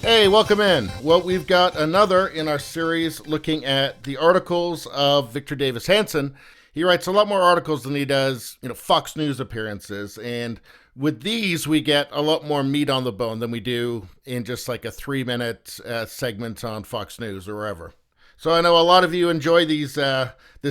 Hey, welcome in. Well, we've got another in our series looking at the articles of Victor Davis Hanson. He writes a lot more articles than he does, Fox News appearances. And with these, we get a lot more meat on the bone than we do in just like a 3-minute segment on Fox News or wherever. So I know a lot of you enjoy this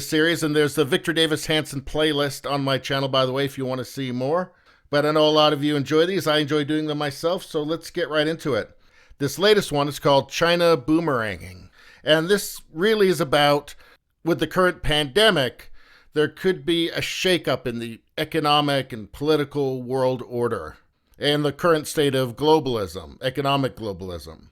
series, and there's the Victor Davis Hanson playlist on my channel, by the way, if you want to see more. But I know a lot of you enjoy these. I enjoy doing them myself, so let's get right into it. This latest one is called China Boomeranging. And this really is about, with the current pandemic, there could be a shakeup in the economic and political world order and the current state of globalism, economic globalism.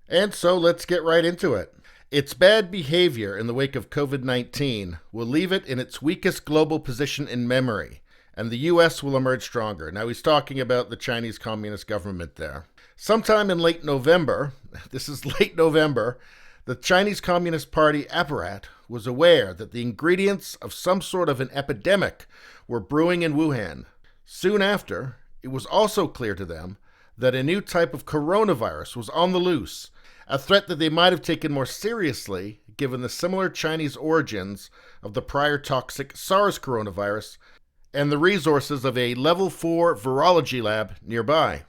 And so let's get right into it. Its bad behavior in the wake of COVID-19 will leave it in its weakest global position in memory, and the U.S. will emerge stronger. Now he's talking about the Chinese Communist government there. Sometime in late November, the Chinese Communist Party apparat was aware that the ingredients of some sort of an epidemic were brewing in Wuhan. Soon after, it was also clear to them that a new type of coronavirus was on the loose, a threat that they might have taken more seriously given the similar Chinese origins of the prior toxic SARS coronavirus and the resources of a level 4 virology lab nearby.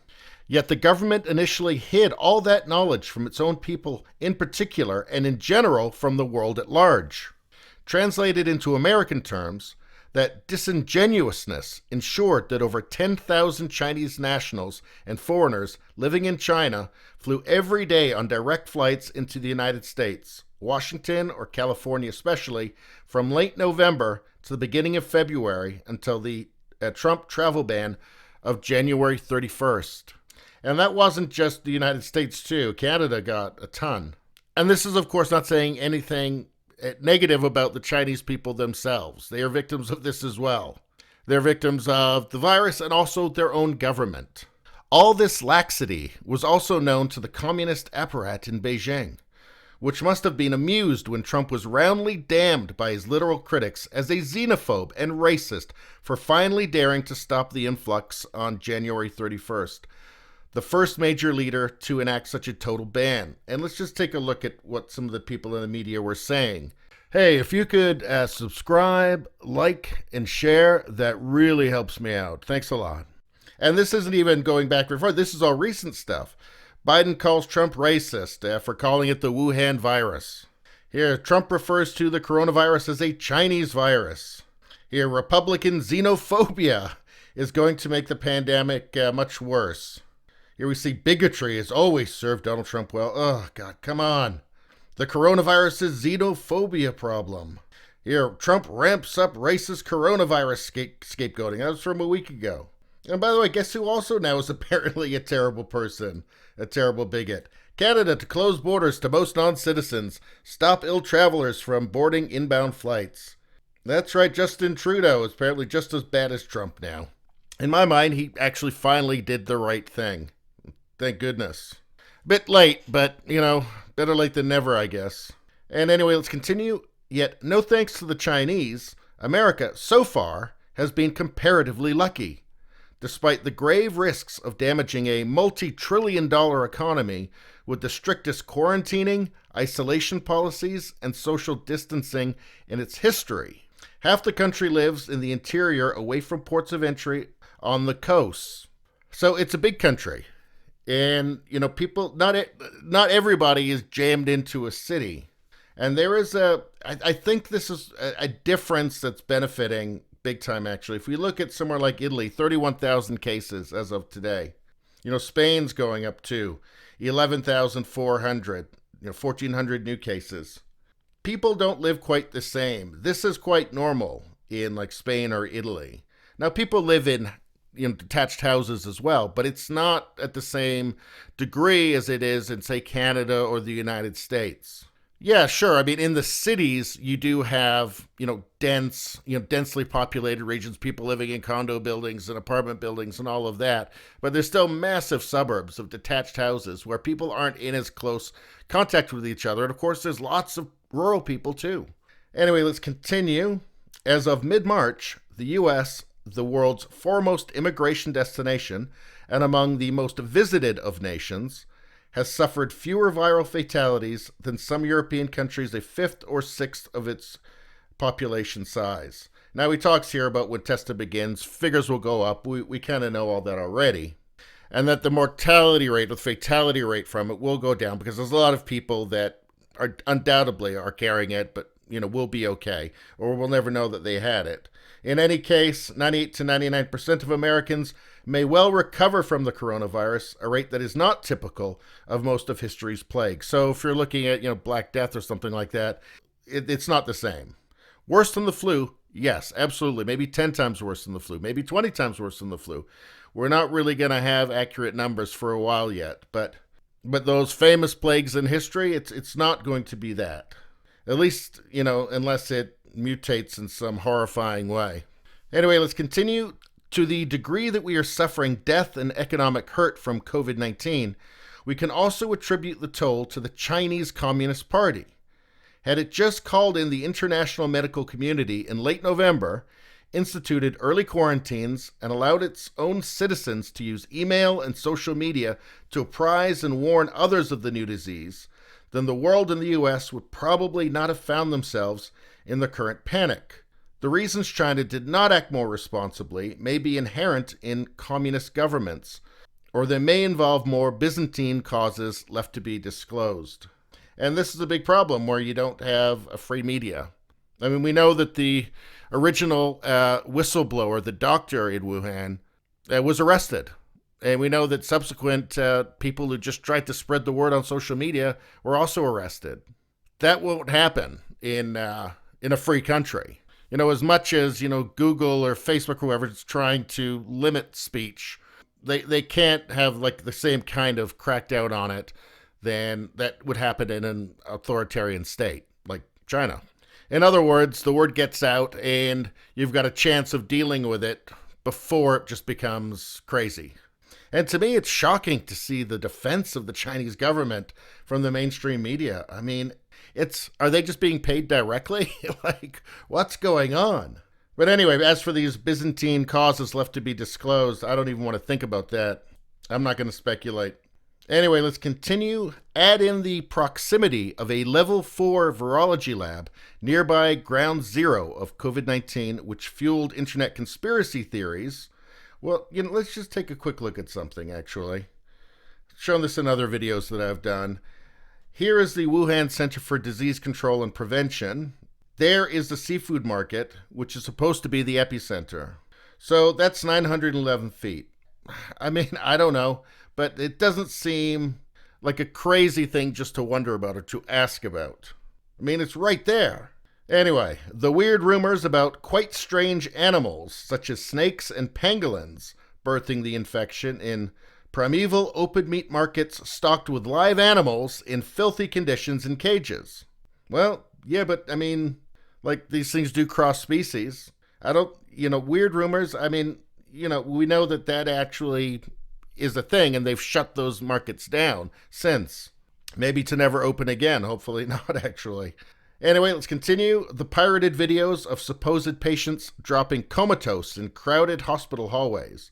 Yet the government initially hid all that knowledge from its own people in particular, and in general from the world at large. Translated into American terms, that disingenuousness ensured that over 10,000 Chinese nationals and foreigners living in China flew every day on direct flights into the United States, Washington or California especially, from late November to the beginning of February until the Trump travel ban of January 31st. And that wasn't just the United States, too. Canada got a ton. And this is, of course, not saying anything negative about the Chinese people themselves. They are victims of this as well. They're victims of the virus and also their own government. All this laxity was also known to the communist apparat in Beijing, which must have been amused when Trump was roundly damned by his literal critics as a xenophobe and racist for finally daring to stop the influx on January 31st. The first major leader to enact such a total ban. And let's just take a look at what some of the people in the media were saying. Hey, if you could subscribe, like, and share, that really helps me out. Thanks a lot. And this isn't even going back very far. This is all recent stuff. Biden calls Trump racist for calling it the Wuhan virus. Here, Trump refers to the coronavirus as a Chinese virus. Here, Republican xenophobia is going to make the pandemic much worse. Here we see bigotry has always served Donald Trump well. Oh, God, come on. The coronavirus is xenophobia problem. Here, Trump ramps up racist coronavirus scapegoating. That was from a week ago. And by the way, guess who also now is apparently a terrible person, a terrible bigot? Canada to close borders to most non-citizens, stop ill travelers from boarding inbound flights. That's right, Justin Trudeau is apparently just as bad as Trump now. In my mind, he actually finally did the right thing. Thank goodness. Bit late, but, better late than never, I guess. And anyway, let's continue. Yet, no thanks to the Chinese, America, so far, has been comparatively lucky. Despite the grave risks of damaging a multi-trillion-dollar economy with the strictest quarantining, isolation policies, and social distancing in its history. Half the country lives in the interior away from ports of entry on the coasts. So it's a big country. And, people, not everybody is jammed into a city. And there is I think this is a difference that's benefiting big time, actually. If we look at somewhere like Italy, 31,000 cases as of today. Spain's going up to 11,400, 1,400 new cases. People don't live quite the same. This is quite normal in like Spain or Italy. Now, people live in detached houses as well, but it's not at the same degree as it is in, say, Canada or the United States. Yeah, sure. I mean, in the cities, you do have, densely populated regions, people living in condo buildings and apartment buildings and all of that. But there's still massive suburbs of detached houses where people aren't in as close contact with each other. And of course, there's lots of rural people too. Anyway, let's continue. As of mid-March, the U.S., the world's foremost immigration destination and among the most visited of nations, has suffered fewer viral fatalities than some European countries a fifth or sixth of its population size. Now, he talks here about when testing begins, figures will go up. We kind of know all that already. And that the mortality rate, the fatality rate from it will go down because there's a lot of people that are undoubtedly are carrying it, but will be okay, or we'll never know that they had it. In any case, 98 to 99% of Americans may well recover from the coronavirus, a rate that is not typical of most of history's plagues. So if you're looking at, Black Death or something like that, it's not the same. Worse than the flu? Yes, absolutely. Maybe 10 times worse than the flu. Maybe 20 times worse than the flu. We're not really going to have accurate numbers for a while yet. But those famous plagues in history, it's not going to be that. At least, unless it mutates in some horrifying way. Anyway, let's continue. To the degree that we are suffering death and economic hurt from COVID-19, we can also attribute the toll to the Chinese Communist Party. Had it just called in the international medical community in late November, instituted early quarantines, and allowed its own citizens to use email and social media to apprise and warn others of the new disease, then the world and the U.S. would probably not have found themselves in the current panic. The reasons China did not act more responsibly may be inherent in communist governments, or they may involve more Byzantine causes left to be disclosed. And this is a big problem where you don't have a free media. I mean, we know that the original whistleblower, the doctor in Wuhan, was arrested. And we know that subsequent people who just tried to spread the word on social media were also arrested. That won't happen in a free country. As much as, Google or Facebook or whoever is trying to limit speech, they can't have the same kind of crackdown on it than that would happen in an authoritarian state like China. In other words, the word gets out and you've got a chance of dealing with it before it just becomes crazy. And to me, it's shocking to see the defense of the Chinese government from the mainstream media. I mean, are they just being paid directly? What's going on? But anyway, as for these Byzantine causes left to be disclosed, I don't even want to think about that. I'm not going to speculate. Anyway, let's continue. Add in the proximity of a level 4 virology lab nearby ground zero of COVID-19, which fueled internet conspiracy theories. Well, let's just take a quick look at something, actually. I've shown this in other videos that I've done. Here is the Wuhan Center for Disease Control and Prevention. There is the seafood market, which is supposed to be the epicenter. So that's 911 feet. I mean, I don't know, but it doesn't seem like a crazy thing just to wonder about or to ask about. I mean, it's right there. Anyway, the weird rumors about quite strange animals, such as snakes and pangolins, birthing the infection in primeval open meat markets stocked with live animals in filthy conditions in cages. Well, yeah, but I mean, these things do cross species. Weird rumors. I mean, we know that actually is a thing, and they've shut those markets down since. Maybe to never open again. Hopefully not, actually. Anyway, let's continue. The pirated videos of supposed patients dropping comatose in crowded hospital hallways.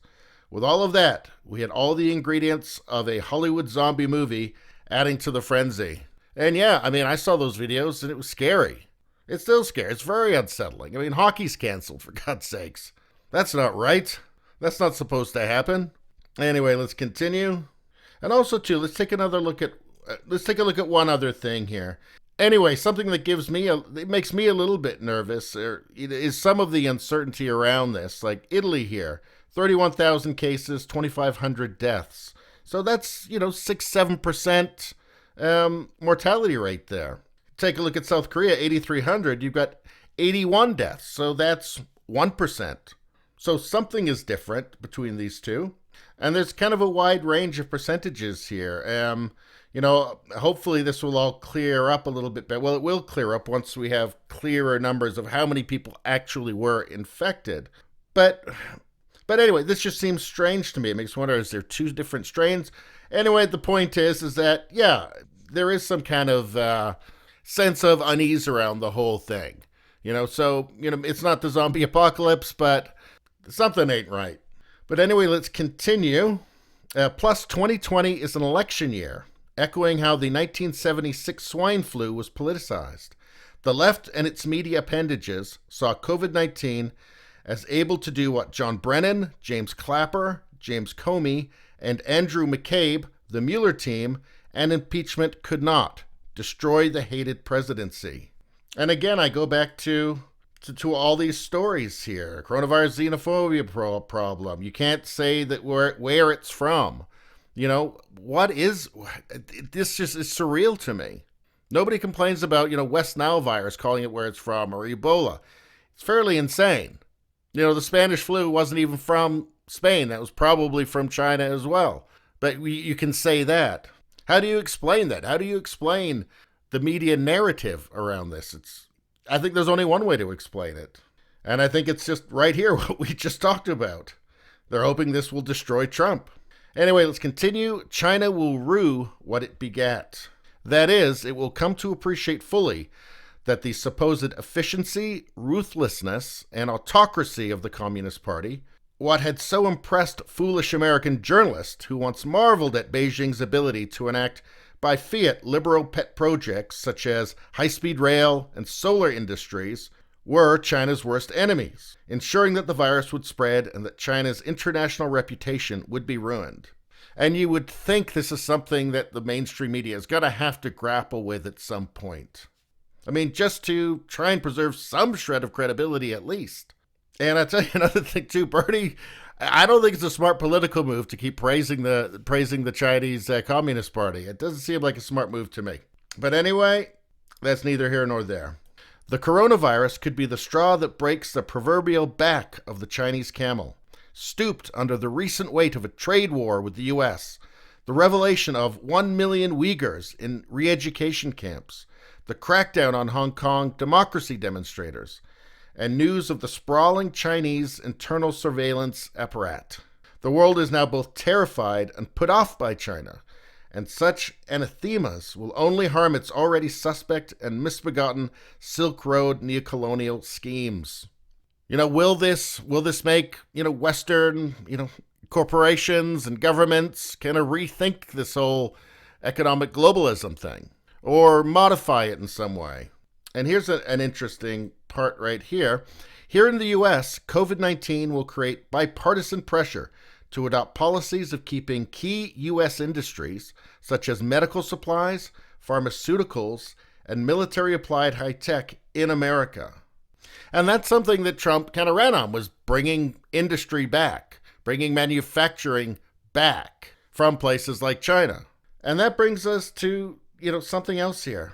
With all of that, we had all the ingredients of a Hollywood zombie movie adding to the frenzy. And yeah, I mean, I saw those videos and it was scary. It's still scary. It's very unsettling. I mean, hockey's canceled, for God's sakes. That's not right. That's not supposed to happen. Anyway, let's continue. And also, too, let's take a look at one other thing here. Anyway, something that it makes me a little bit nervous is some of the uncertainty around this. Like Italy here, 31,000 cases, 2,500 deaths. So that's, 6-7% mortality rate there. Take a look at South Korea, 8,300. You've got 81 deaths. So that's 1%. So something is different between these two. And there's kind of a wide range of percentages here. Hopefully this will all clear up a little bit better. Well, it will clear up once we have clearer numbers of how many people actually were infected. But anyway, this just seems strange to me. It makes me wonder, is there two different strains? Anyway, the point is that, yeah, there is some kind of sense of unease around the whole thing. It's not the zombie apocalypse, but something ain't right. But anyway, let's continue. Plus 2020 is an election year. echoing how the 1976 swine flu was politicized. The left and its media appendages saw COVID-19 as able to do what John Brennan, James Clapper, James Comey, and Andrew McCabe, the Mueller team, and impeachment could not: destroy the hated presidency. And again, I go back to all these stories here. Coronavirus xenophobia problem. You can't say that where it's from. You know, this just is surreal to me. Nobody complains about, West Nile virus, calling it where it's from, or Ebola. It's fairly insane. The Spanish flu wasn't even from Spain. That was probably from China as well. But you can say that. How do you explain that? How do you explain the media narrative around this? I think there's only one way to explain it. And I think it's just right here what we just talked about. They're hoping this will destroy Trump. Anyway, let's continue. China will rue what it begat. That is, it will come to appreciate fully that the supposed efficiency, ruthlessness, and autocracy of the Communist Party, what had so impressed foolish American journalists who once marveled at Beijing's ability to enact by fiat liberal pet projects such as high-speed rail and solar industries, were China's worst enemies, ensuring that the virus would spread and that China's international reputation would be ruined. And you would think this is something that the mainstream media is going to have to grapple with at some point. I mean, just to try and preserve some shred of credibility at least. And I'll tell you another thing too, Bernie, I don't think it's a smart political move to keep praising the Chinese Communist Party. It doesn't seem like a smart move to me. But anyway, that's neither here nor there. The coronavirus could be the straw that breaks the proverbial back of the Chinese camel, stooped under the recent weight of a trade war with the U.S., the revelation of 1 million Uyghurs in re-education camps, the crackdown on Hong Kong democracy demonstrators, and news of the sprawling Chinese internal surveillance apparatus. The world is now both terrified and put off by China, and such anathemas will only harm its already suspect and misbegotten Silk Road neocolonial schemes. Will this make, Western, corporations and governments kind of rethink this whole economic globalism thing, or modify it in some way? And here's an interesting part right here. Here in the U.S., COVID-19 will create bipartisan pressure to adopt policies of keeping key U.S. industries, such as medical supplies, pharmaceuticals, and military-applied high-tech in America. And that's something that Trump kind of ran on, was bringing industry back, bringing manufacturing back from places like China. And that brings us to, something else here.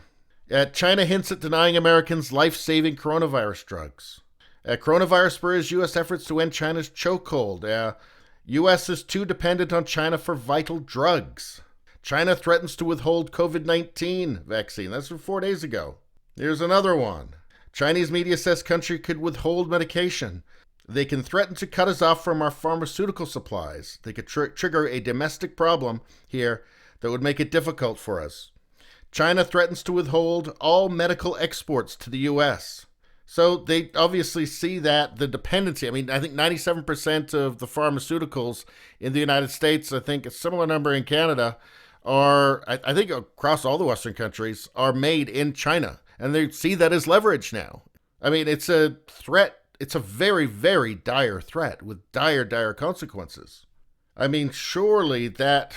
China hints at denying Americans life-saving coronavirus drugs. Coronavirus spurs U.S. efforts to end China's chokehold. U.S. is too dependent on China for vital drugs. China threatens to withhold COVID-19 vaccine. That's from 4 days ago. Here's another one. Chinese media says country could withhold medication. They can threaten to cut us off from our pharmaceutical supplies. They could trigger a domestic problem here that would make it difficult for us. China threatens to withhold all medical exports to the U.S. So they obviously see that the dependency. I mean, I think 97% of the pharmaceuticals in the United States, I think a similar number in Canada, are, I think across all the Western countries, are made in China. And they see that as leverage now. I mean, it's a threat. It's a very, very dire threat with dire, dire consequences. I mean, surely that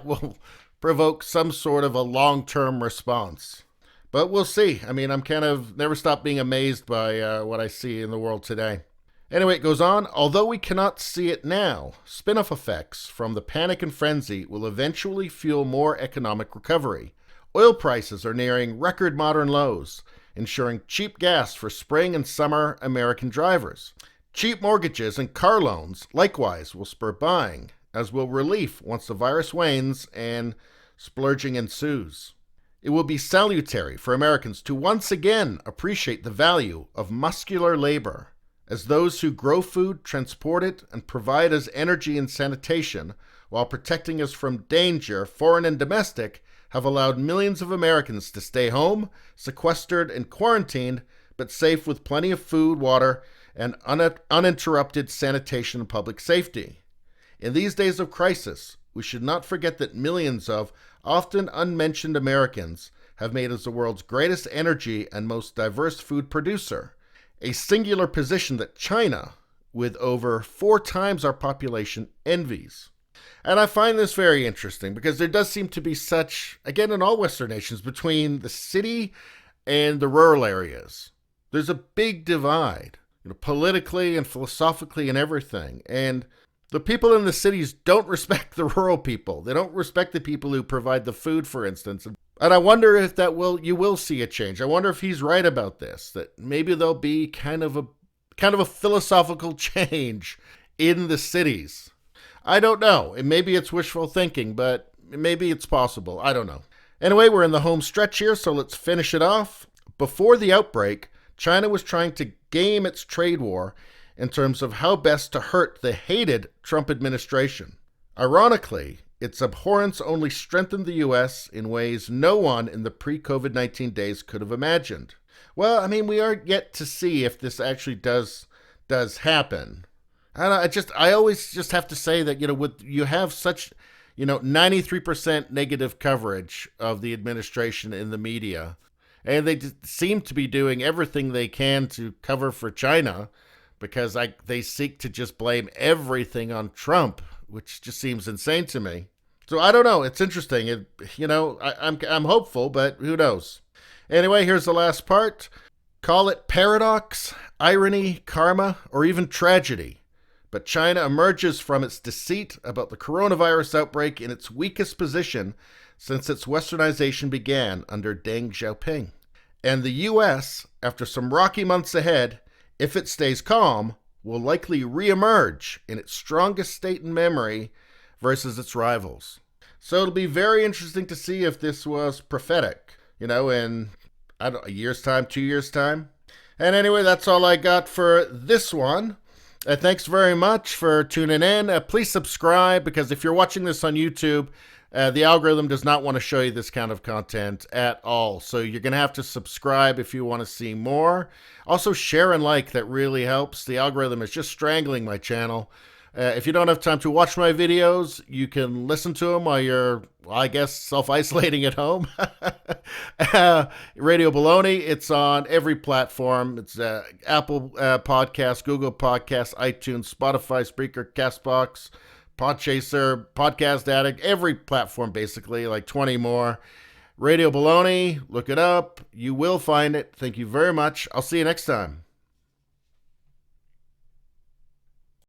will provoke some sort of a long-term response. But we'll see. I mean, I'm kind of never stopped being amazed by what I see in the world today. Anyway, it goes on. Although we cannot see it now, spin-off effects from the panic and frenzy will eventually fuel more economic recovery. Oil prices are nearing record modern lows, ensuring cheap gas for spring and summer American drivers. Cheap mortgages and car loans likewise will spur buying, as will relief once the virus wanes and splurging ensues. It will be salutary for Americans to once again appreciate the value of muscular labor, as those who grow food, transport it, and provide us energy and sanitation while protecting us from danger, foreign and domestic, have allowed millions of Americans to stay home, sequestered and quarantined, but safe with plenty of food, water, and uninterrupted sanitation and public safety. In these days of crisis, we should not forget that millions of often unmentioned Americans have made us the world's greatest energy and most diverse food producer, a singular position that China, with over 4 times our population, envies. And I find this very interesting because there does seem to be such, again, in all Western nations, between the city and the rural areas. There's a big divide, politically and philosophically and everything. And the people in the cities don't respect the rural people. They don't respect the people who provide the food, for instance. And I wonder if you will see a change. I wonder if he's right about this, that maybe there'll be kind of a philosophical change in the cities. I don't know. Maybe it's wishful thinking, but maybe it's possible. I don't know. Anyway, we're in the home stretch here, so let's finish it off. Before the outbreak, China was trying to game its trade war in terms of how best to hurt the hated Trump administration. Ironically, its abhorrence only strengthened the U.S. in ways no one in the pre-COVID-19 days could have imagined. Well, I mean, we are yet to see if this actually does happen. I always just have to say that, you have such, 93% negative coverage of the administration in the media, and they seem to be doing everything they can to cover for China because they seek to just blame everything on Trump, which just seems insane to me. So I don't know. It's interesting. I'm hopeful, but who knows? Anyway, here's the last part. Call it paradox, irony, karma, or even tragedy. But China emerges from its deceit about the coronavirus outbreak in its weakest position since its westernization began under Deng Xiaoping. And the U.S., after some rocky months ahead, if it stays calm, will likely reemerge in its strongest state in memory versus its rivals. So it'll be very interesting to see if this was prophetic, in a year's time, 2 years' time. And anyway, that's all I got for this one. Thanks very much for tuning in. Please subscribe, because if you're watching this on YouTube, the algorithm does not want to show you this kind of content at all. So you're going to have to subscribe if you want to see more. Also, share and like. That really helps. The algorithm is just strangling my channel. If you don't have time to watch my videos, you can listen to them while you're, self-isolating at home. Radio BALONEY, it's on every platform. It's Apple Podcasts, Google Podcasts, iTunes, Spotify, Spreaker, CastBox, Podchaser, Podcast Addict, every platform basically, like 20 more. Radio BALONEY, look it up. You will find it. Thank you very much. I'll see you next time.